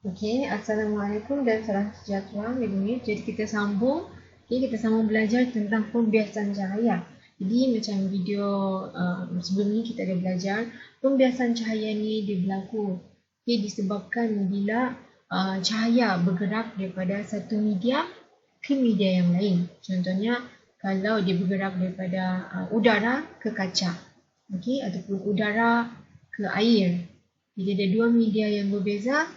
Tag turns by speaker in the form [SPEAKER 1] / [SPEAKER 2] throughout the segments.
[SPEAKER 1] Okey, Assalamualaikum dan salam sejahtera Minggu. Jadi kita sambung belajar tentang pembiasan cahaya. Jadi macam video sebelum ni kita ada belajar pembiasan cahaya ni dia berlaku disebabkan bila cahaya bergerak daripada satu media ke media yang lain. Contohnya kalau dia bergerak daripada udara ke kaca, ataupun udara ke air. Jadi ada dua media yang berbeza.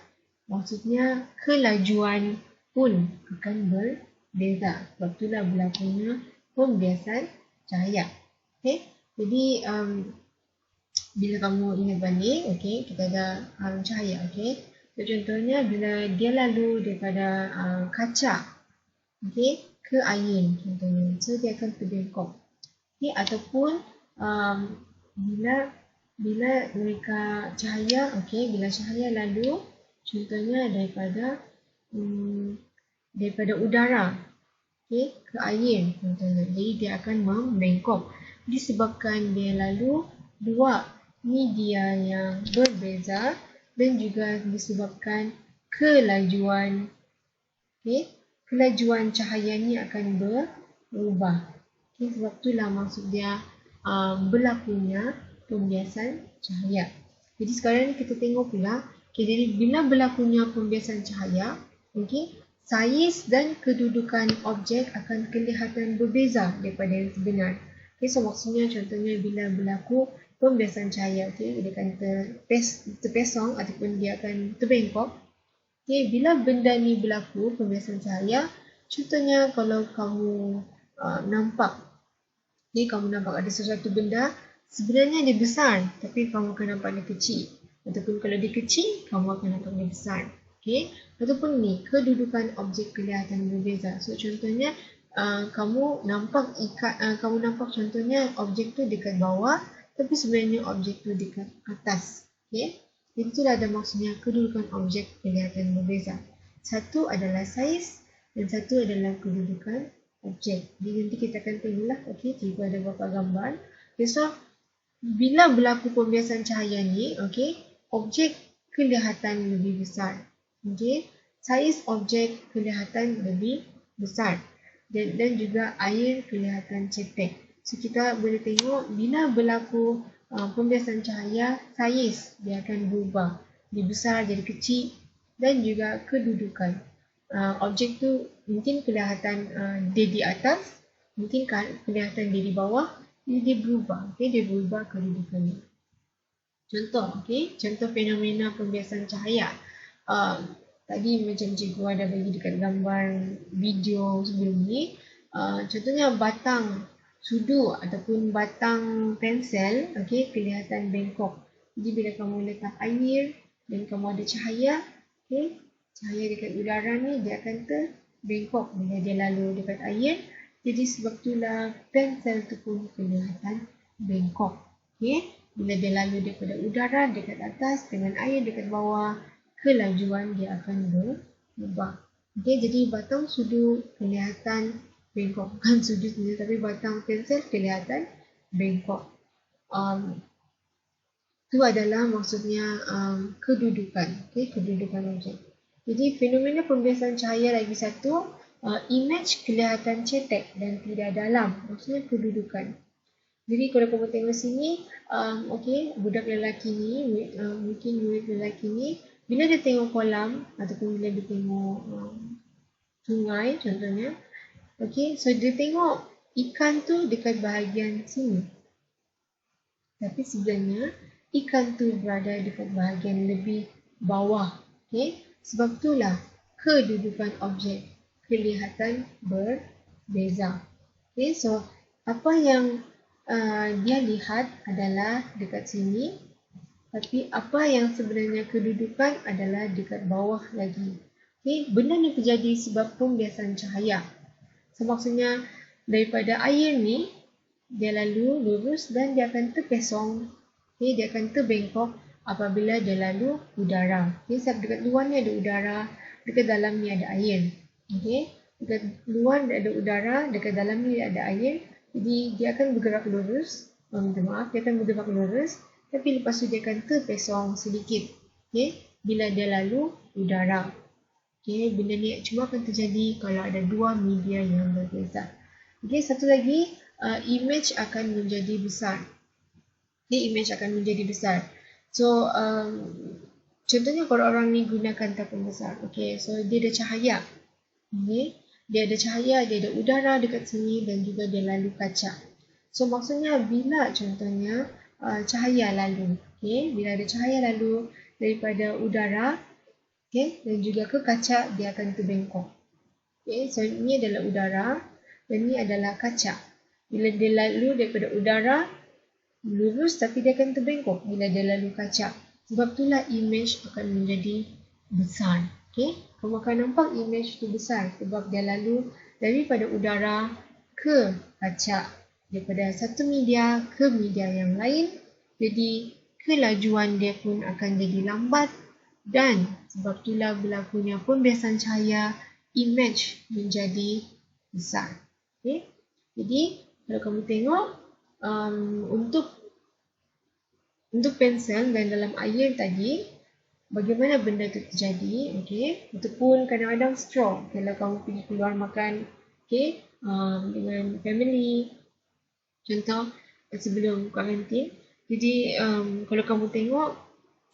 [SPEAKER 1] Maksudnya kelajuan pun akan berbeza. Sebab itulah berlakunya pembiasan cahaya. Jadi bila kamu ingat balik, kita ada cahaya. So, contohnya bila dia lalu daripada kaca ke air contohnya. So dia akan terbengkok. Ataupun bila mereka cahaya, bila cahaya lalu contohnya daripada udara ke air contohnya. Jadi dia akan membengkok disebabkan dia lalu dua media yang berbeza dan juga disebabkan kelajuan kelajuan cahaya ni akan berubah. Sebab itulah maksud dia berlakunya pembiasan cahaya. Jadi sekarang kita tengok pula. Jadi bila berlakunya pembiasan cahaya, saiz dan kedudukan objek akan kelihatan berbeza daripada yang sebenar. So maksudnya contohnya bila berlaku pembiasan cahaya, dia akan terpesong ataupun dia akan terbengkok. Bila benda ni berlaku pembiasan cahaya, contohnya kalau kamu nampak ada sesuatu benda sebenarnya dia besar tapi kamu akan nampak dia kecil. Ataupun kalau dia kecil, kamu akan nampak dia besar. Ataupun ni, kedudukan objek kelihatan berbeza. So contohnya, kamu nampak contohnya objek tu dekat bawah, tapi sebenarnya objek tu dekat atas. Jadi itulah ada maksudnya kedudukan objek kelihatan berbeza. Satu adalah saiz dan satu adalah kedudukan objek. Jadi nanti kita akan tengoklah. Cikgu ada beberapa gambar. So bila berlaku pembiasan cahaya ni, objek kelihatan lebih besar. Saiz objek kelihatan lebih besar. Dan juga air kelihatan cetek. So kita boleh tengok bila berlaku pembiasan cahaya, saiz dia akan berubah. Dia besar jadi kecil dan juga kedudukan. Objek tu mungkin kelihatan dia di atas, mungkin kelihatan dia di bawah, jadi dia berubah. Dia berubah kedudukannya. Contoh fenomena pembiasan cahaya. Tadi macam cikgu ada bagi dekat gambar video sebelum ni. Contohnya batang sudu ataupun batang pensel kelihatan bengkok. Jadi bila kamu letak air dan kamu ada cahaya, cahaya dekat udara ni dia akan terbengkok bila dia lalu dekat air. Jadi sebab itulah pensel tu pun kelihatan bengkok. Bila dia lalu daripada udara dekat atas dengan air dekat bawah, kelajuan dia akan berubah. Jadi batang sudu kelihatan bengkok. Bukan sudu sendiri tapi batang pensel kelihatan bengkok. Itu adalah maksudnya kedudukan. Kedudukan objek. Jadi fenomena pembiasan cahaya lagi satu, image kelihatan cetek dan tidak dalam. Maksudnya kedudukan. Jadi kalau kamu tengok sini, budak lelaki ni, mungkin murid lelaki ni, bila dia tengok kolam ataupun bila dia tengok sungai contohnya, so dia tengok ikan tu dekat bahagian sini. Tapi sebenarnya ikan tu berada dekat bahagian lebih bawah. Sebab itulah kedudukan objek kelihatan berbeza. So apa yang dia lihat adalah dekat sini, tapi apa yang sebenarnya kedudukan adalah dekat bawah lagi. Benda ni terjadi sebab pembiasan cahaya. So maksudnya daripada air ni dia lalu lurus dan dia akan terpesong. Dia akan terbengkok apabila dia lalu udara. Sebab dekat luar ni ada udara, dekat dalam ni ada air. Dekat luar ada udara, dekat dalam ni ada air. Jadi dia akan bergerak lurus. Minta maaf, dia akan bergerak lurus. Tapi lepas tu dia akan terpesong sedikit. bila dia lalu udara. Okay, benda ni cuma akan terjadi kalau ada dua media yang berbeza. Okay, satu lagi, image akan menjadi besar. Okay, image akan menjadi besar. So, contohnya kalau orang ni gunakan telefon besar. Okay, so dia ada cahaya. Okay, dia ada cahaya, dia ada udara dekat sini dan juga dia lalu kaca. So, maksudnya bila contohnya cahaya lalu. Okay, bila ada cahaya lalu daripada udara, okay, dan juga ke kaca, dia akan terbengkok. Okay, so ini adalah udara dan ini adalah kaca. Bila dia lalu daripada udara, lurus tapi dia akan terbengkok bila dia lalu kaca. Sebab itulah image akan menjadi besar. Okay, kamu akan nampak image itu besar sebab dia lalu daripada udara ke kaca. Daripada satu media ke media yang lain. Jadi, kelajuan dia pun akan jadi lambat. Dan sebab itulah berlakunya pembiasan cahaya, image menjadi besar. Okay? Jadi, kalau kamu tengok, untuk pensel dan dalam air tadi, bagaimana benda itu terjadi? Okay? Ataupun kadang-kadang straw, kalau kamu pergi keluar makan, okay, dengan family, contoh sebelum kuarantin. Jadi, kalau kamu tengok,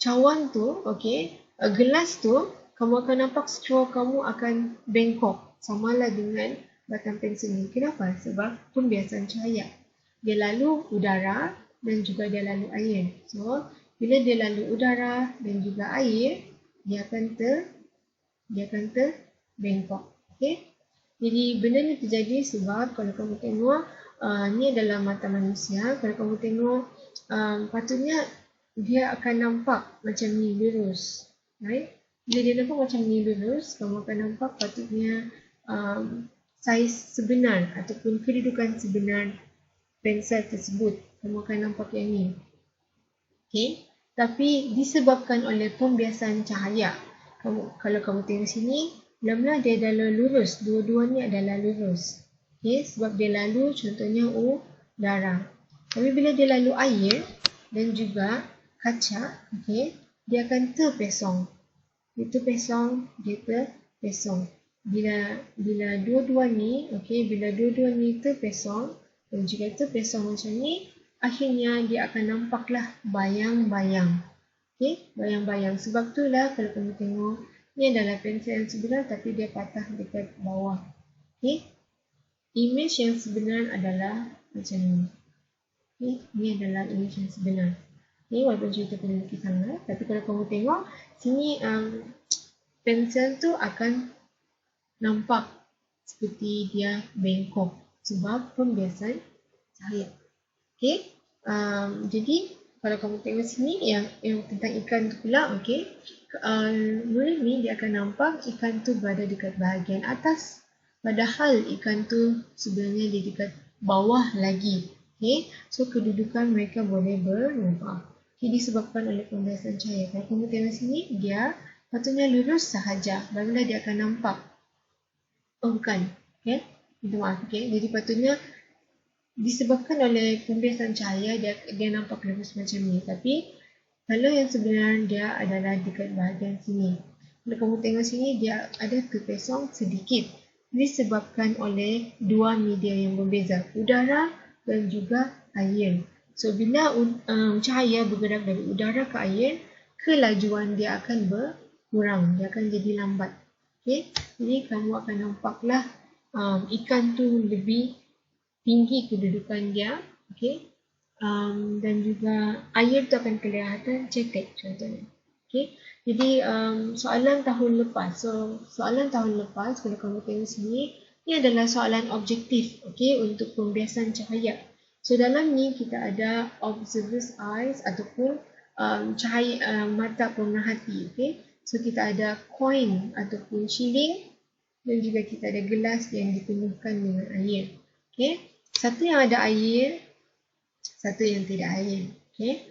[SPEAKER 1] cawan tu, okay, gelas tu, kamu akan nampak straw kamu akan bengkok. Samalah dengan batang pensel ni. Kenapa? Sebab pembiasan cahaya. Dia lalu udara dan juga dia lalu air. So, bila dia lalu udara dan juga air, dia akan terbengkok. Okay? Jadi, benda ni terjadi sebab kalau kamu tengok, ni adalah mata manusia. Kalau kamu tengok, patutnya dia akan nampak macam ni lurus. Right? Bila dia nampak macam ni lurus, kamu akan nampak patutnya saiz sebenar ataupun kedudukan sebenar pensel tersebut. Kamu akan nampak yang ni. Okay? Tapi disebabkan oleh pembiasan cahaya. Kalau kamu tengok sini, mula-mula dia adalah lurus. Dua-dua ni adalah lurus. Okay? Sebab dia lalu contohnya udara. Tapi bila dia lalu air dan juga kaca, okay, dia akan terpesong. Dia terpesong. Bila dua-dua ni, okay, bila dua-dua ni terpesong dan juga terpesong macam ni, akhirnya dia akan nampaklah bayang-bayang. Okay, bayang-bayang. Sebab itulah kalau kamu tengok, ni adalah pensel yang sebenar tapi dia patah dekat bawah. Okay, image yang sebenar adalah macam ni. Okay, ni adalah image yang sebenar. Okay, walaupun cerita peneliti sangat, tapi kalau kamu tengok, sini pensel tu akan nampak seperti dia bengkok sebab pembiasan cahaya. Okay, jadi kalau kamu tengok sini yang tentang ikan tu pula, okay, mula ni dia akan nampak ikan tu berada dekat bahagian atas, padahal ikan tu sebenarnya di dekat bawah lagi. Okay, so kedudukan mereka boleh berubah. Okay, disebabkan oleh pembiasan cahaya. Kalau kamu tengok sini, dia patutnya lurus sahaja, barulah dia akan nampak. Oh, bukan. Okay, minta maaf. Okay, jadi patutnya disebabkan oleh pembiasan cahaya, dia nampak lurus macam ni. Tapi kalau yang sebenarnya dia adalah dekat bahagian sini. Kalau kamu tengok sini, dia ada terpesong sedikit. Disebabkan oleh dua media yang berbeza, udara dan juga air. So, bila cahaya bergerak dari udara ke air, kelajuan dia akan berkurang. Dia akan jadi lambat. Okay? Jadi, kamu akan nampaklah ikan tu lebih tinggi kedudukan dia. Okay? Dan juga air tu akan kelihatan cetek contohnya. Okay? Jadi, soalan tahun lepas. So, soalan tahun lepas, kalau kamu tengok sini, ini adalah soalan objektif, okay, untuk pembiasan cahaya. So, dalam ni kita ada observer's eyes ataupun cahaya mata pemerhati. Okay? So, kita ada coin ataupun shilling dan juga kita ada gelas yang dipenuhkan dengan air. Okay? Satu yang ada air, satu yang tidak air. Okay?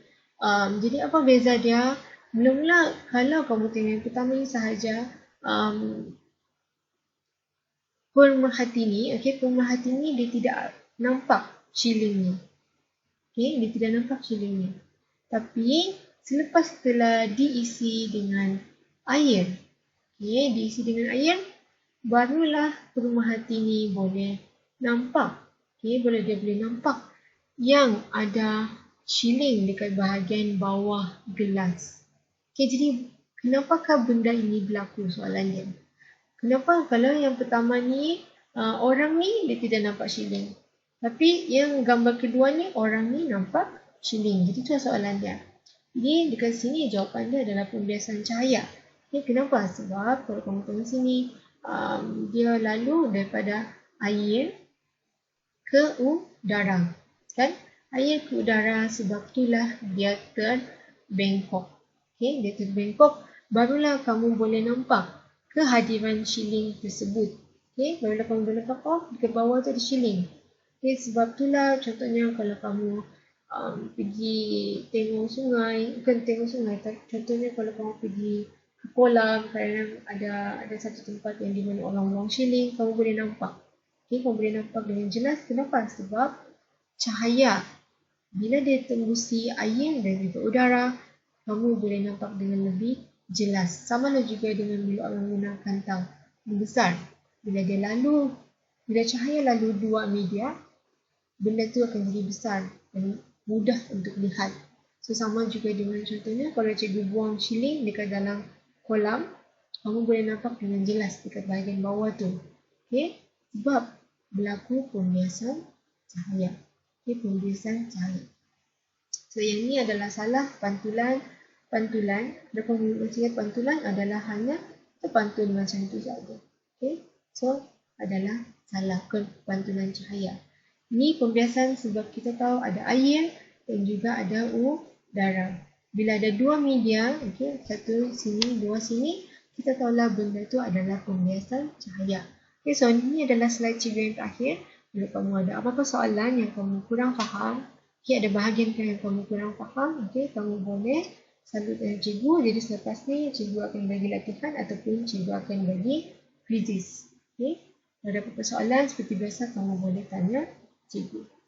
[SPEAKER 1] Jadi, apa beza dia? Mula-mula, kalau kamu tengok yang pertama ni sahaja, pemerhati ni, okay, pemerhati ni dia tidak nampak shilling ni. Okay, dia tidak nampak shilling ni. Tapi, Selepas telah diisi dengan air, diisi dengan air, barulah pemerhati ni boleh nampak. Dia boleh nampak yang ada shilling dekat bahagian bawah gelas. Jadi kenapakah benda ini berlaku, soalan dia? Kenapa kalau yang pertama ni orang ni dia tidak nampak shilling. Tapi yang gambar kedua ni orang ni nampak shilling. Jadi itu soalan dia. Jadi dekat sini jawapan dia adalah pembiasan cahaya. Kenapa? Sebab kalau kamu tengok sini dia lalu daripada air ke udara. Kan? Air ke udara, sebab itulah dia terbengkok. Dia terbengkok, barulah kamu boleh nampak kehadiran shilling tersebut. Barulah kamu boleh nampak, di bawah tu ada shilling. Sebab itulah contohnya kalau kamu pergi tengok sungai, bukan tengok sungai, contohnya kalau kamu pergi ke kolam, kadang ada satu tempat yang di mana orang buang shilling, kamu boleh nampak. Kamu boleh nampak dengan jelas. Kenapa? Sebab cahaya. Bila dia tembusi air dan juga udara, kamu boleh nampak dengan lebih jelas. Sama lah juga dengan bila orang menggunakan tang besar. Bila cahaya lalu dua media, benda tu akan jadi besar dan mudah untuk lihat. So sama juga dengan contohnya kalau cikgu buang shilling dekat dalam kolam, kamu boleh nampak dengan jelas dekat bahagian bawah tu. Sebab berlaku pembiasan cahaya. Pembiasan cahaya. So yang ni adalah salah pantulan. Pantulan, kalau kamu ingat pantulan adalah hanya terpantul macam tu saja. So adalah salah pantulan cahaya. Ni pembiasan sebab kita tahu ada air dan juga ada udara. Bila ada dua media, satu sini, dua sini, kita tahulah benda tu adalah pembiasan cahaya. So ini adalah slide cikgu yang terakhir. Kalau kamu ada apa-apa soalan yang kamu kurang faham, ada bahagian yang kamu kurang faham, kamu boleh salut dengan cikgu. Jadi selepas ni, cikgu akan bagi latihan ataupun cikgu akan bagi quizzes. Kalau ada apa-apa soalan, seperti biasa kamu boleh tanya cikgu.